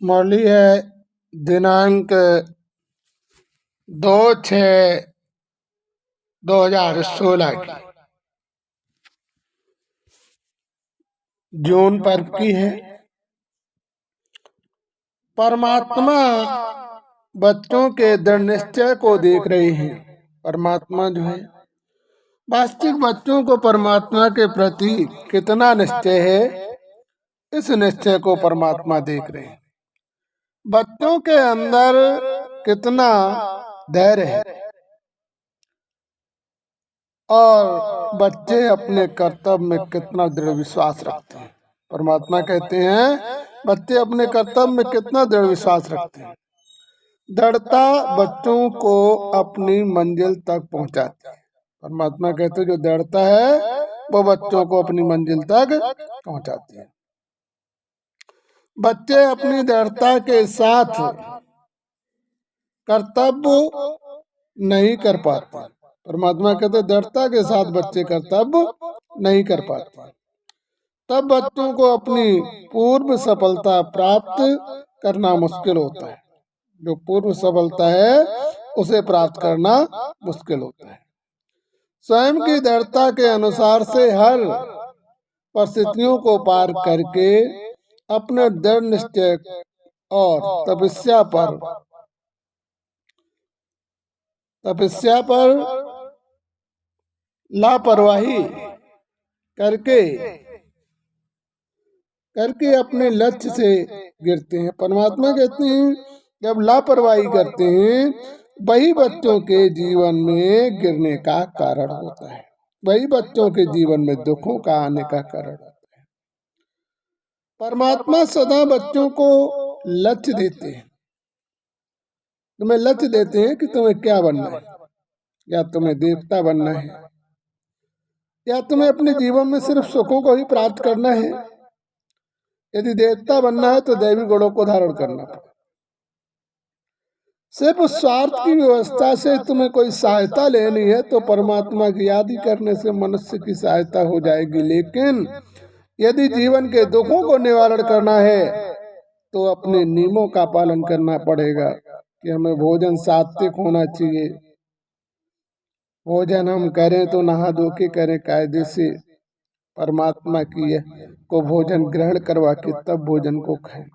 मुरली है दिनांक 2/6/2016 की जून पर्व की है। परमात्मा बच्चों के दृढ़ निश्चय को देख रहे हैं। परमात्मा जो है वास्तविक बच्चों को परमात्मा के प्रति कितना निश्चय है, इस निश्चय को परमात्मा देख रहे हैं। बच्चों के अंदर कितना धैर्य है और बच्चे अपने कर्तव्य में कितना दृढ़ विश्वास रखते हैं। परमात्मा कहते हैं बच्चे अपने कर्तव्य में कितना दृढ़ विश्वास रखते हैं। दृढ़ता बच्चों को अपनी मंजिल तक पहुंचाती है। परमात्मा कहते हैं जो दृढ़ता है वो बच्चों को अपनी मंजिल तक पहुंचाती है। बच्चे अपनी दृढ़ता के साथ कर्तव्य नहीं कर पाते। परमात्मा कहते दृढ़ता के साथ बच्चे कर्तव्य नहीं कर पाते, तब बच्चों को अपनी पूर्व सफलता प्राप्त करना मुश्किल होता है। जो पूर्व सफलता है उसे प्राप्त करना मुश्किल होता है। स्वयं की दृढ़ता के अनुसार से हर परिस्थितियों को पार करके अपने दृढ़ निश्चय और तपस्या पर लापरवाही करके अपने लक्ष्य से गिरते हैं। परमात्मा कहते हैं जब लापरवाही करते हैं वही बच्चों के जीवन में गिरने का कारण होता है, वही बच्चों के जीवन में दुखों का आने का कारण होता है। परमात्मा सदा बच्चों को लक्ष्य देते हैं, तुम्हें लक्ष्य देते हैं कि तुम्हें क्या बनना है, या तुम्हें देवता बनना है, या तुम्हें अपने जीवन में सिर्फ सुखों को ही प्राप्त करना है। यदि देवता बनना है तो दैवी गुणों को धारण करना पड़ेगा। सिर्फ स्वार्थ की व्यवस्था से तुम्हें कोई सहायता लेनी है तो परमात्मा की याद करने से मनुष्य की सहायता हो जाएगी। लेकिन यदि जीवन के दुखों को निवारण करना है तो अपने नियमों का पालन करना पड़ेगा कि हमें भोजन सात्विक होना चाहिए। भोजन हम करें तो नहा धो के करें, कायदे से परमात्मा की को भोजन ग्रहण करवा के तब भोजन को खाएं।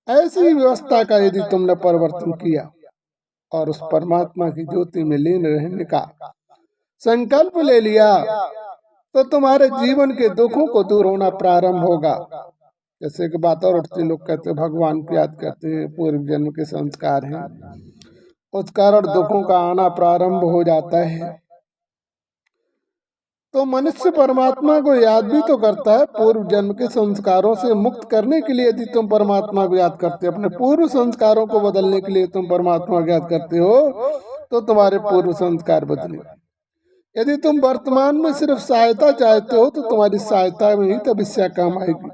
ऐसी व्यवस्था का यदि तुमने परिवर्तन किया और उस परमात्मा की ज्योति में लीन रहने का संकल्प ले लिया तो तुम्हारे जीवन के दुखों को दूर होना प्रारंभ होगा। जैसे कि बात और उठती, लोग कहते हैं भगवान को याद करते हैं, पूर्व जन्म के संस्कार हैं, उस कारण दुखों का आना प्रारंभ हो जाता है। तो मनुष्य परमात्मा को याद भी तो करता है। पूर्व जन्म के संस्कारों से मुक्त करने के लिए यदि तुम परमात्मा को याद करते हो, अपने पूर्व संस्कारों को बदलने के लिए तुम परमात्मा को याद करते हो तो तुम्हारे पूर्व संस्कार बदले। यदि तुम वर्तमान में सिर्फ सहायता चाहते हो तो तुम्हारी सहायता में ही तपस्या काम आएगी।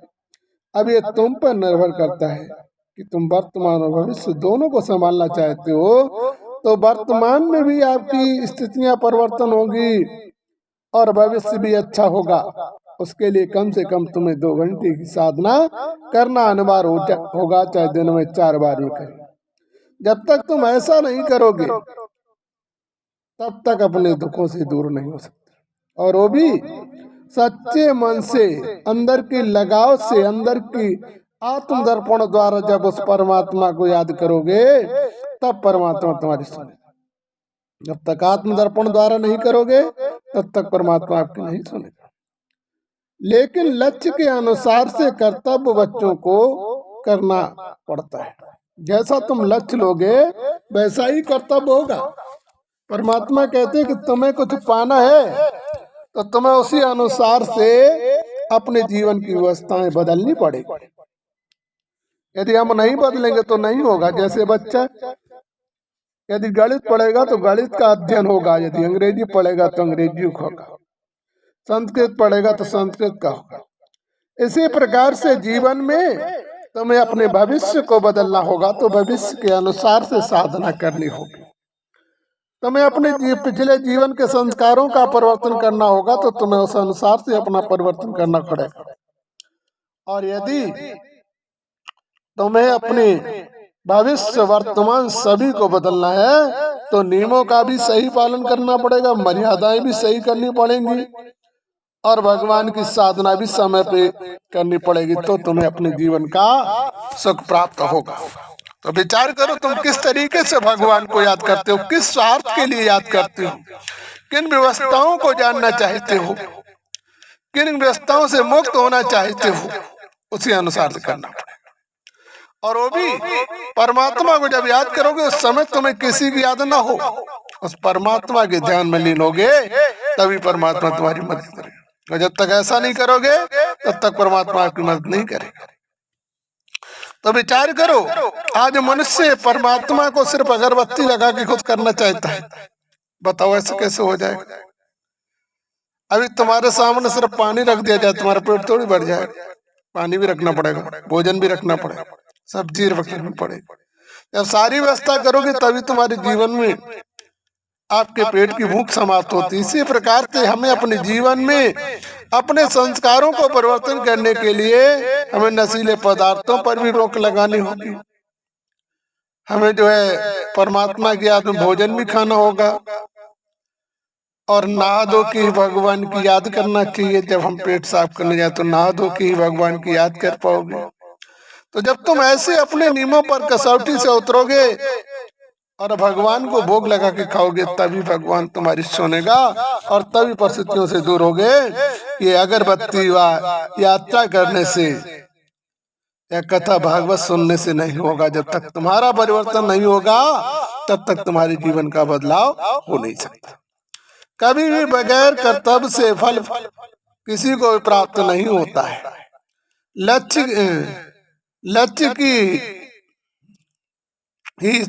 अब ये तुम पर निर्भर करता है कि तुम वर्तमान और भविष्य दोनों को संभालना चाहते हो तो वर्तमान में भी आपकी स्थितियां परिवर्तन होगी और भविष्य भी अच्छा होगा। उसके लिए कम से कम तुम्हें 2 घंटे की साधना करना अनिवार्य होगा, चाहे दिन में 4 बार भी करें। जब तक तुम ऐसा नहीं करोगे तब तक अपने दुखों से दूर नहीं हो सकते, और वो भी सच्चे मन से, अंदर की लगाव से, अंदर की आत्मदर्पण द्वारा। जब उस परमात्मा को याद करोगे तब परमात्मा तुम्हारी सुनेगा। जब तक आत्मदर्पण द्वारा नहीं करोगे तब तक परमात्मा आपकी नहीं सुनेगा। लेकिन लक्ष्य के अनुसार से कर्तव्य बच्चों को करना पड़ता है। जैसा तुम लक्ष्य लोगे वैसा ही कर्तव्य होगा। परमात्मा कहते हैं कि तुम्हें कुछ पाना है तो तुम्हें उसी अनुसार से अपने जीवन की व्यवस्थाएं बदलनी पड़ेगी। यदि हम नहीं बदलेंगे तो नहीं होगा। जैसे बच्चा यदि गणित पढ़ेगा तो गणित का अध्ययन होगा, यदि अंग्रेजी पढ़ेगा तो अंग्रेजी का होगा, संस्कृत पढ़ेगा तो संस्कृत का होगा। इसी प्रकार से जीवन में तुम्हें अपने भविष्य को बदलना होगा तो भविष्य के अनुसार से साधना करनी होगी। तुम्हें अपने पिछले जीवन के संस्कारों का परिवर्तन करना होगा तो तुम्हें उस अनुसार से अपना परिवर्तन करना पड़ेगा। और यदि तुम्हें अपने भविष्य वर्तमान सभी को बदलना है तो नियमों का भी सही पालन करना पड़ेगा, मर्यादाएं भी सही करनी पड़ेंगी और भगवान की साधना भी समय पे करनी पड़ेगी, तो तुम्हें अपने जीवन का सुख प्राप्त होगा। तो विचार करो तुम किस तरीके से भगवान को याद करते हो, किस स्वार्थ के लिए याद करते हो, किन व्यवस्थाओं को जानना चाहते हो, किन व्यवस्थाओं से मुक्त होना चाहते हो, उसी अनुसार से करना पड़ेगा। और वो भी परमात्मा को जब याद करोगे उस समय तुम्हें किसी की याद ना हो, उस परमात्मा के ध्यान में लीन होगे, तभी परमात्मा तुम्हारी मदद करेगा। और जब तक ऐसा नहीं करोगे तब तक परमात्मा आपकी मदद नहीं करेगा। तो विचार करो, आज मनुष्य परमात्मा को सिर्फ अगरबत्ती लगा के खुश करना चाहता है, बताओ ऐसे कैसे हो जाएगा? अभी तुम्हारे सामने सिर्फ पानी रख दिया जाए, तुम्हारा पेट थोड़ी बढ़ जाएगा, पानी भी रखना पड़ेगा, भोजन भी रखना पड़ेगा, सब्जी रखनी पड़ेगी। जब सारी व्यवस्था करोगे तभी तुम्हारे जीवन में आपके पेट की भूख समाप्त होती। इसी प्रकार से हमें अपने जीवन में अपने संस्कारों को परिवर्तन करने के लिए हमें नशीले पदार्थों पर भी रोक लगानी होगी। हमें जो है परमात्मा की याद में भोजन भी खाना होगा और नहा धो के ही भगवान की याद करना चाहिए। जब हम पेट साफ करने जाए तो नहा धो के ही भगवान की याद कर पाओगे। तो जब तुम ऐसे अपने नियमों पर कसौटी से उतरोगे और भगवान को भोग लगा के खाओगे, तभी भगवान तुम्हारी सुनेगा और तभी परिस्थितियों से दूर होगे। ये अगरबत्ती व यात्रा करने से या कथा भागवत सुनने से नहीं होगा। जब तक तुम्हारा परिवर्तन नहीं होगा तब तक तुम्हारे जीवन का बदलाव हो नहीं सकता। कभी भी बगैर कर्तव्य से फल किसी को प्राप्त नहीं होता है। लक्ष्य की ही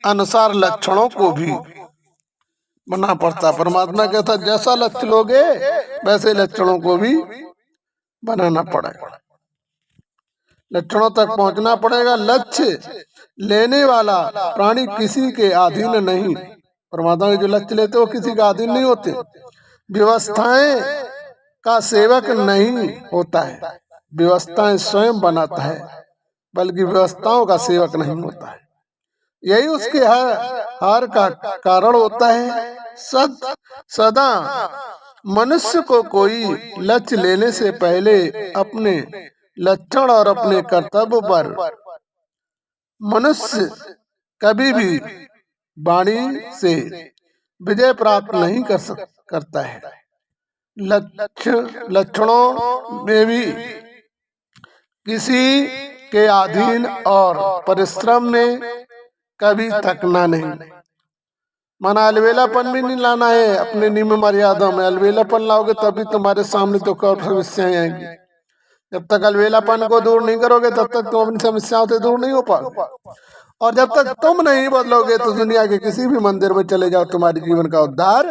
अनुसार लक्षणों को भी बनना पड़ता। परमात्मा कहता जैसा लक्ष्य लोगे वैसे लक्षणों को भी बनाना पड़ेगा, लक्षणों तक पहुंचना पड़ेगा। लक्ष्य लेने वाला प्राणी किसी के अधीन नहीं। परमात्मा के जो लक्ष्य लेते वो किसी का अधीन नहीं होते। व्यवस्थाएं का सेवक नहीं होता है, व्यवस्थाएं स्वयं बनाता है, बल्कि व्यवस्थाओं का सेवक नहीं होता है। यही उसके हार का कारण होता है। सदा मनुष्य को कोई लक्ष्य लेने से पहले अपने लक्षण और अपने कर्तव्य पर मनुष्य कभी भी वाणी से विजय प्राप्त नहीं करता है। लक्षणों में भी किसी के अधीन और परिश्रम में कभी थकना नहीं। माना अलवेलापन भी नहीं लाना है। अपने नियम मर्यादा में अलवेलापन लाओगे तभी तुम्हारे सामने तो और समस्याएं आएंगी। जब तक अलवेलापन को दूर नहीं करोगे तब तक तुम अपनी समस्याओं से दूर नहीं हो पाओगे। और जब तक तुम नहीं बदलोगे तो दुनिया के किसी भी मंदिर में चले जाओ, तुम्हारे जीवन का उद्धार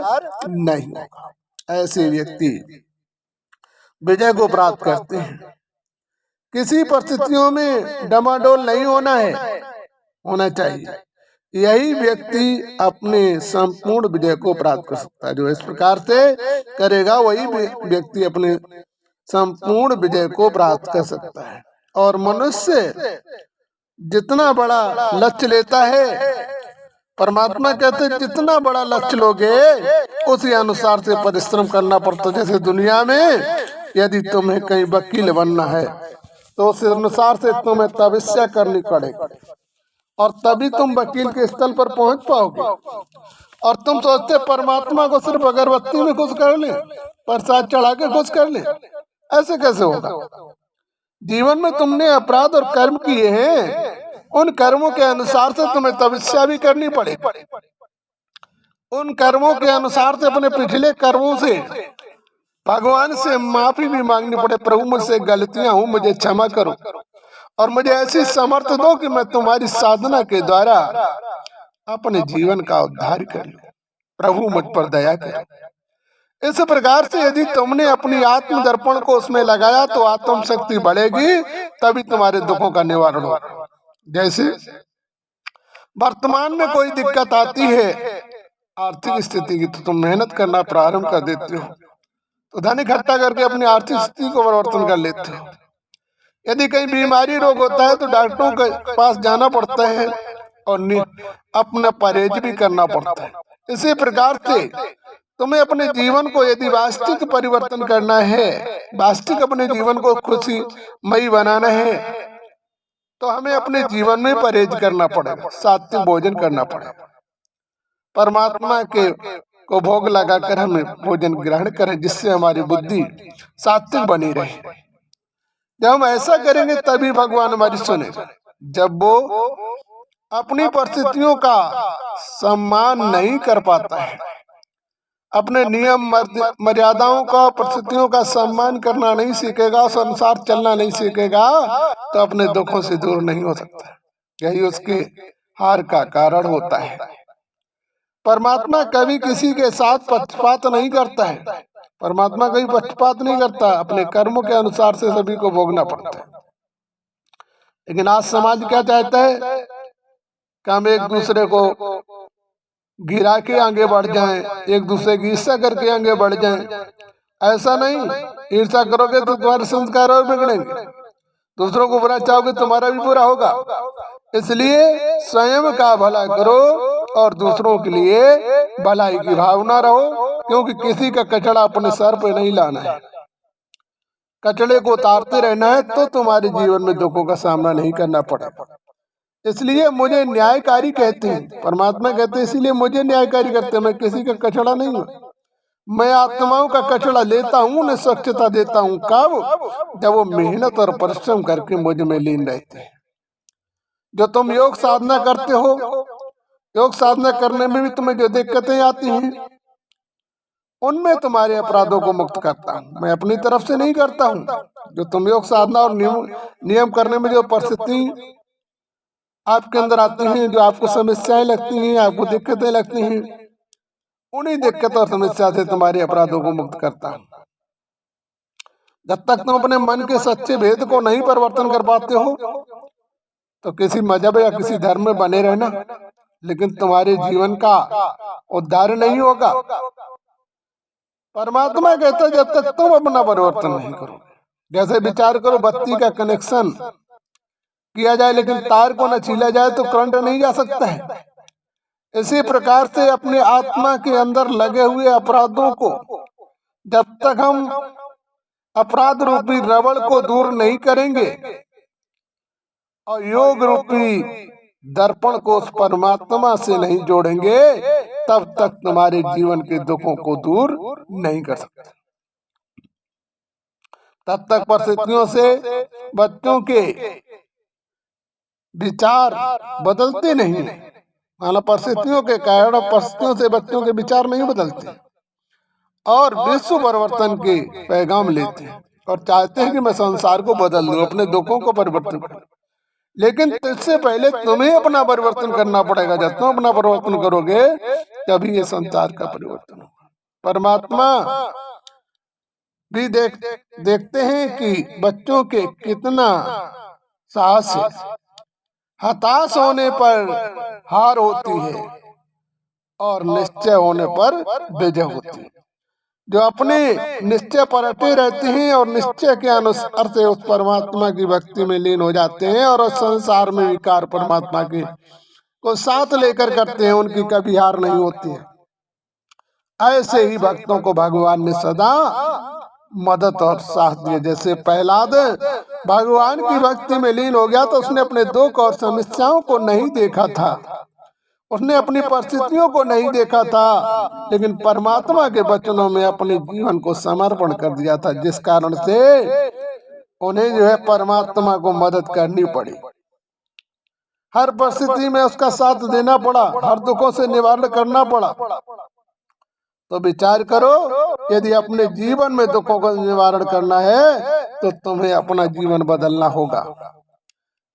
नहीं होगा। ऐसे व्यक्ति विजय को प्राप्त करते हैं। किसी परिस्थितियों में डमाडोल नहीं होना चाहिए। यही व्यक्ति अपने संपूर्ण विजय को प्राप्त कर सकता है। जो इस प्रकार से करेगा वही व्यक्ति अपने संपूर्ण विजय को प्राप्त कर सकता है। और मनुष्य जितना बड़ा लक्ष्य लेता है, परमात्मा कहते हैं जितना बड़ा लक्ष्य लोगे उसी अनुसार से परिश्रम करना पड़ता है। जैसे दुनिया में यदि तुम्हें कहीं वकील बनना है तो उस अनुसार से तुम्हें तपस्या करनी पड़ेगी और तभी तुम वकील के स्थल पर पहुंच पाओगे। और तुम सोचते परमात्मा को सिर्फ अगरबत्ती में खुश कर ले, प्रसाद चढ़ा के खुश कर ले, ऐसे कैसे होगा? जीवन में तुमने अपराध और कर्म किए हैं, उन कर्मों के अनुसार से तुम्हें तपस्या भी करनी पड़ेगी। उन कर्मों के अनुसार से अपने पिछले कर्मों से भगवान से माफी भी मांगनी पड़े। प्रभु मुझसे गलतियां हूँ, मुझे क्षमा करो और मुझे ऐसी समर्थ दो कि मैं तुम्हारी साधना के द्वारा अपने जीवन का उद्धार कर लूं। प्रभु मुझ पर दया करो। इस प्रकार से यदि तुमने अपनी आत्म दर्पण को उसमें लगाया तो आत्म शक्ति बढ़ेगी, तभी तुम्हारे दुखों का निवारण होगा। जैसे वर्तमान में कोई दिक्कत आती है आर्थिक स्थिति की, तो तुम मेहनत करना प्रारंभ कर देते हो, तो धन इकट्ठा करके अपनी आर्थिक स्थिति को परिवर्तन कर लेते हो। यदि कहीं बीमारी रोग होता है तो डॉक्टरों के पास जाना पड़ता है और अपना परहेज भी करना पड़ता है। इसी प्रकार से तुम्हें अपने जीवन को यदि वास्तविक परिवर्तन करना है, वास्तविक अपने जीवन को खुशीमयी बनाना है, तो हमें अपने जीवन में परहेज करना पड़ेगा, सात्विक भोजन करना पड़ेगा। परमात्मा के को भोग लगाकर हमें भोजन ग्रहण करें, जिससे हमारी बुद्धि सात्विक बनी रहे। जब हम ऐसा करेंगे तभी भगवान हमारी सुनेगा। जब वो अपनी परिस्थितियों का सम्मान नहीं कर पाता है, अपने नियम मर्यादाओं का, परिस्थितियों का सम्मान करना नहीं सीखेगा, उस अनुसार चलना नहीं सीखेगा, तो अपने दुखों से दूर नहीं हो सकता। यही उसके हार का कारण होता है। परमात्मा कभी किसी के साथ पक्षपात नहीं करता है। परमात्मा कभी पक्षपात नहीं करता, अपने कर्मों के अनुसार से सभी को भोगना पड़ता है। लेकिन आज समाज क्या चाहता है कि हम एक दूसरे को गिरा के आगे बढ़ जाएं, एक दूसरे की ईर्ष्या करके आगे बढ़ जाएं। ऐसा नहीं, ईर्ष्या करोगे तो तुम्हारे संस्कार और बिगड़ेंगे, दूसरों को बुरा चाहोगे तुम्हारा भी बुरा होगा। इसलिए स्वयं का भला करो और दूसरों के लिए भलाई की भावना रहो, क्योंकि किसी का कचड़ा अपने सर पे नहीं लाना है। कचड़े को उतारते रहना है तो तुम्हारे जीवन में दुखों का सामना नहीं करना पड़ेगा। इसलिए मुझे न्यायकारी कहते हैं, परमात्मा कहते हैं इसलिए मुझे न्यायकारी करते हैं। मैं किसी का कचड़ा नहीं हूँ, मैं आत्माओं का कचड़ा लेता हूँ, उन्हें स्वच्छता देता हूँ। कब? जब वो मेहनत और परिश्रम करके मुझ में लीन रहते हैं। जो तुम योग साधना करते हो, योग साधना करने में भी तुम्हें जो दिक्कतें आती हैं, उनमें तुम्हारे अपराधों को मुक्त करता हूँ, मैं अपनी तरफ से नहीं करता हूँ। जो तुम योग साधना और नियम करने में जो परिस्थिति आपके अंदर आती हैं, जो आपको समस्याएं लगती हैं, आपको दिक्कतें लगती हैं, उन्हीं दिक्कत और समस्या से तुम्हारे अपराधों को मुक्त करता हूँ। जब तक तुम अपने मन के सच्चे भेद को नहीं परिवर्तन कर पाते हो, तो किसी मजहब या किसी धर्म में बने रहना, लेकिन तुम्हारे जीवन का उद्धार नहीं होगा। परमात्मा कहता है जब तक तुम अपना परिवर्तन नहीं करो। जैसे विचार करो, बत्ती का कनेक्शन किया जाए लेकिन तार को न छीला जाए तो करंट नहीं जा सकता है। इसी प्रकार से अपने आत्मा के अंदर लगे हुए अपराधों को, जब तक हम अपराध रूपी रबड़ को दूर नहीं करेंगे और योग रूपी दर्पण को उस परमात्मा से नहीं जोड़ेंगे, तब तक तुम्हारे जीवन के दुखों को दूर नहीं कर सकते। तब तक परिस्थितियों से बच्चों के विचार बदलते नहीं। माना परिस्थितियों के कारण परिस्थितियों से बच्चों के विचार नहीं बदलते और विश्व परिवर्तन के पैगाम लेते हैं और चाहते हैं कि मैं संसार को बदल दूं, अपने दुखों को परिवर्तन करूं। लेकिन इससे पहले तुम्हें अपना परिवर्तन करना पड़ेगा। जब तुम अपना परिवर्तन करोगे तभी ये संसार का परिवर्तन होगा। परमात्मा भी देखते हैं कि बच्चों के कितना साहस है। हताश होने पर हार होती है और निश्चय होने पर विजय होती है। जो अपने निश्चय पर अटे रहते हैं और निश्चय के अनुसार से उस परमात्मा की भक्ति में लीन हो जाते हैं और उस संसार में विकार परमात्मा के को साथ लेकर करते हैं, उनकी कभी हार नहीं होती है। ऐसे ही भक्तों को भगवान ने सदा मदद और साथ दिया। जैसे प्रहलाद भगवान की भक्ति में लीन हो गया तो उसने अपने दुख और समस्याओं को नहीं देखा था, उसने अपनी परिस्थितियों को नहीं देखा था, लेकिन परमात्मा के वचनों में अपने जीवन को समर्पण कर दिया था, जिस कारण से उन्हें जो है परमात्मा को मदद करनी पड़ी। हर परिस्थिति में उसका साथ देना पड़ा, हर दुखों से निवारण करना पड़ा। तो विचार करो, यदि अपने जीवन में दुखों का निवारण करना है तो तुम्हें अपना जीवन बदलना होगा,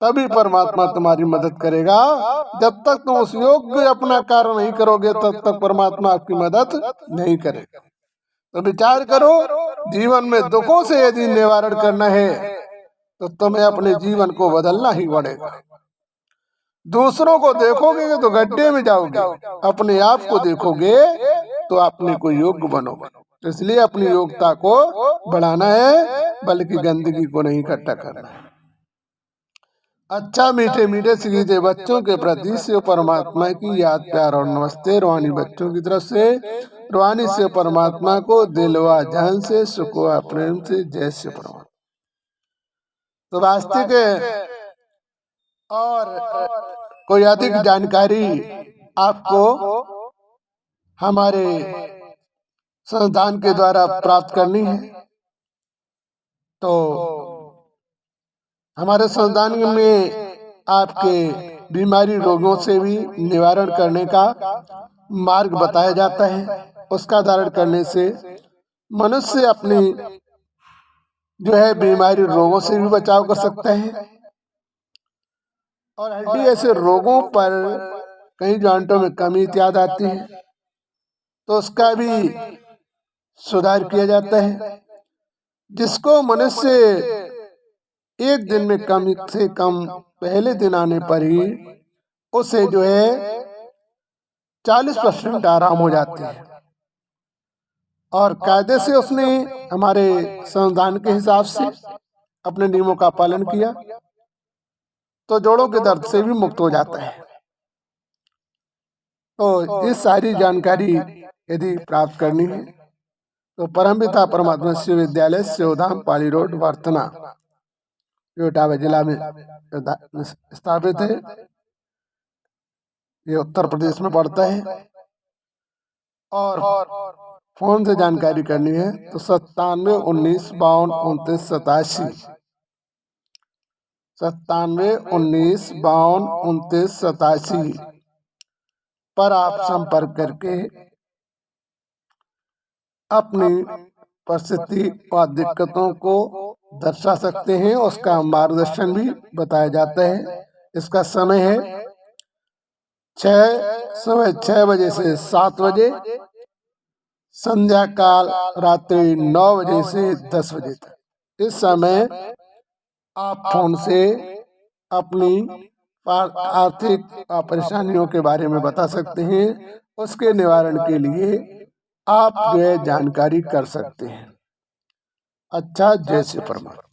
तभी परमात्मा तुम्हारी मदद करेगा। जब तक तुम उस योग्य अपना कार्य नहीं करोगे तब तक परमात्मा आपकी मदद नहीं करेगा। तो विचार करो, जीवन में दुखों से यदि निवारण करना है तो तुम्हें अपने जीवन को बदलना ही पड़ेगा। दूसरों को देखोगे तो गड्ढे में जाओगे, अपने आप को देखोगे तो अपने को योग्य बनोगे। तो इसलिए अपनी योग्यता को बढ़ाना है, बल्कि गंदगी को नहीं इकट्ठा करना है। अच्छा मीठे मीठे सीधे बच्चों के प्रति शिव परमात्मा की याद प्यार और नमस्ते। रूहानी बच्चों की तरफ से रूहानी शिव परमात्मा को दिलवा जान से सुखवा प्रेम से जय शिव परमात्मा। तो वास्तविक और कोई अधिक जानकारी आपको हमारे संस्थान के द्वारा प्राप्त करनी है तो हमारे संस्थान में आपके बीमारी रोगों से भी निवारण करने का मार्ग बताया जाता है। उसका धारण करने से मनुष्य अपनी जो है बीमारी रोगों से भी बचाव कर सकता है और हड्डी ऐसे रोगों पर कई जॉइंटों में कमी इत्यादि आती है तो उसका भी सुधार किया जाता है, जिसको मनुष्य एक दिन में कम से कम पहले दिन आने पर ही उसे जो है 40% आराम हो जाते हैं और कायदे से उसने हमारे संविधान के हिसाब से अपने नियमों का पालन किया तो जोड़ों के दर्द से भी मुक्त हो जाता है। तो इस सारी जानकारी यदि प्राप्त करनी है तो परमपिता परमात्मा शिव विद्यालय शिवधाम पाली रोड वर्तना इटावा जिला में स्थापित है। ये उत्तर प्रदेश में पड़ता है और फोन से जानकारी करनी है तो 9719522987 9719522987 पर आप संपर्क करके अपनी परिस्थिति और दिक्कतों को दर्शा सकते हैं। उसका मार्गदर्शन भी बताया जाता है। इसका समय है सुबह 6 बजे से 7 बजे, संध्या काल रात्रि 9 बजे से 10 बजे तक। इस समय आप फोन से अपनी आर्थिक परेशानियों के बारे में बता सकते हैं। उसके निवारण के लिए आप जो है जानकारी कर सकते हैं। अच्छा, जय श्री परमात्मा।